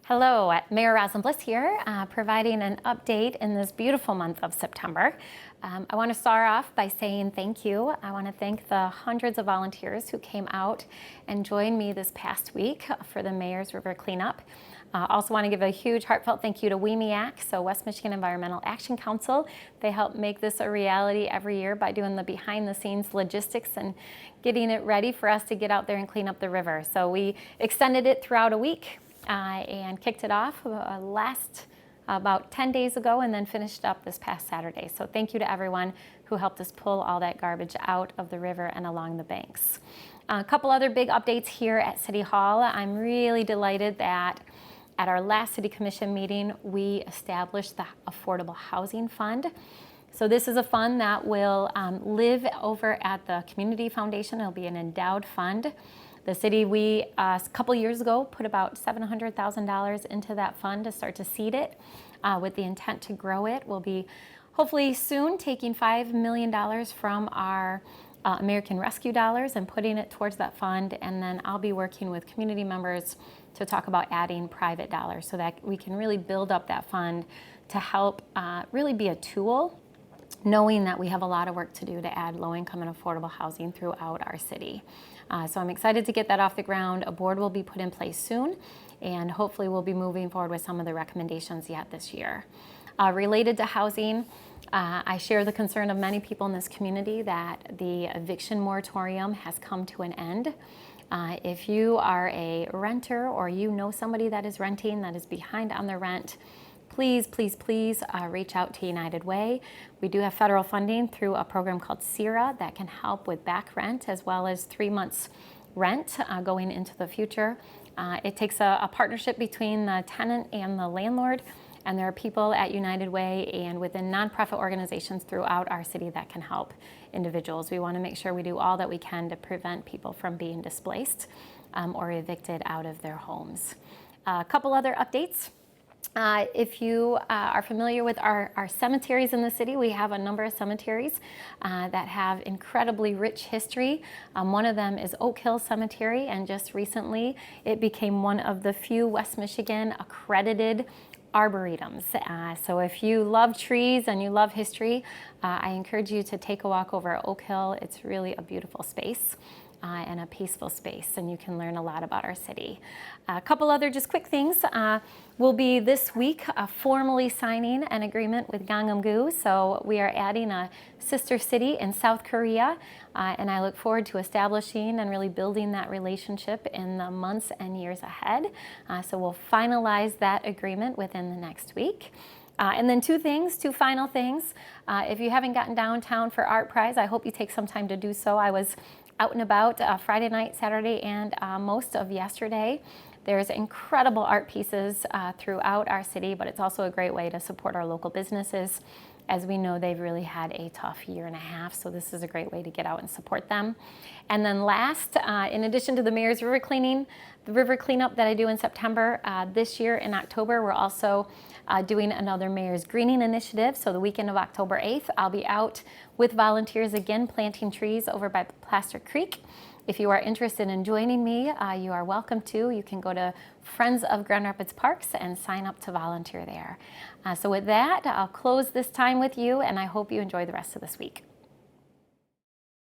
Hello, Mayor Rosalynn Bliss here, providing an update in this beautiful month of September. I want to start off by saying thank you. I want to thank the hundreds of volunteers who came out and joined me this past week for the Mayor's River Cleanup. Also want to give a huge heartfelt thank you to WEMEAC, so West Michigan Environmental Action Council. They help make this a reality every year by doing the behind the scenes logistics and getting it ready for us to get out there and clean up the river. So we extended it throughout a week. And kicked it off about 10 days ago and then finished up this past Saturday. So thank you to everyone who helped us pull all that garbage out of the river and along the banks. A couple other big updates here at City Hall. I'm really delighted that at our last City Commission meeting, we established the Affordable Housing Fund. So this is a fund that will live over at the Community Foundation. It'll be an endowed fund. The city, a couple years ago, put about $700,000 into that fund to start to seed it with the intent to grow it. We'll be hopefully soon taking $5 million from our American Rescue dollars and putting it towards that fund. And then I'll be working with community members to talk about adding private dollars so that we can really build up that fund to help really be a tool, knowing that we have a lot of work to do to add low-income and affordable housing throughout our city. So I'm excited to get that off the ground. A board will be put in place soon, and hopefully we'll be moving forward with some of the recommendations yet this year. Related to housing, I share the concern of many people in this community that the eviction moratorium has come to an end. If you are a renter or you know somebody that is renting that is behind on their rent, please reach out to United Way. We do have federal funding through a program called CERA that can help with back rent as well as 3 months rent going into the future. It takes a partnership between the tenant and the landlord, and there are people at United Way and within nonprofit organizations throughout our city that can help individuals. We want to make sure we do all that we can to prevent people from being displaced or evicted out of their homes. A couple other updates. If you are familiar with our cemeteries in the city, we have a number of cemeteries that have incredibly rich history. One of them is Oakhill Cemetary, and just recently it became one of the few West Michigan accredited arboretums. So if you love trees and you love history, I encourage you to take a walk over Oakhill. It's really a beautiful space. And a peaceful space, and you can learn a lot about our city. A couple other just quick things. We'll be this week formally signing an agreement with Gangnam. So we are adding a sister city in South Korea, and I look forward to establishing and really building that relationship in the months and years ahead. So we'll finalize that agreement within the next week. And then two final things. If you haven't gotten downtown for ArtPrize, I hope you take some time to do so. I was out and about Friday night, Saturday, and most of yesterday. There's incredible art pieces throughout our city, but it's also a great way to support our local businesses. As we know, they've really had a tough year and a half, so this is a great way to get out and support them. And then last, in addition to the Mayor's River Cleaning, the river cleanup that I do in September, this year in October, we're also doing another Mayor's Greening Initiative. So the weekend of October 8th, I'll be out with volunteers again planting trees over by Plaster Creek. If you are interested in joining me, you are welcome to. You can go to Friends of Grand Rapids Parks and sign up to volunteer there. So with that, I'll close this time with you, and I hope you enjoy the rest of this week.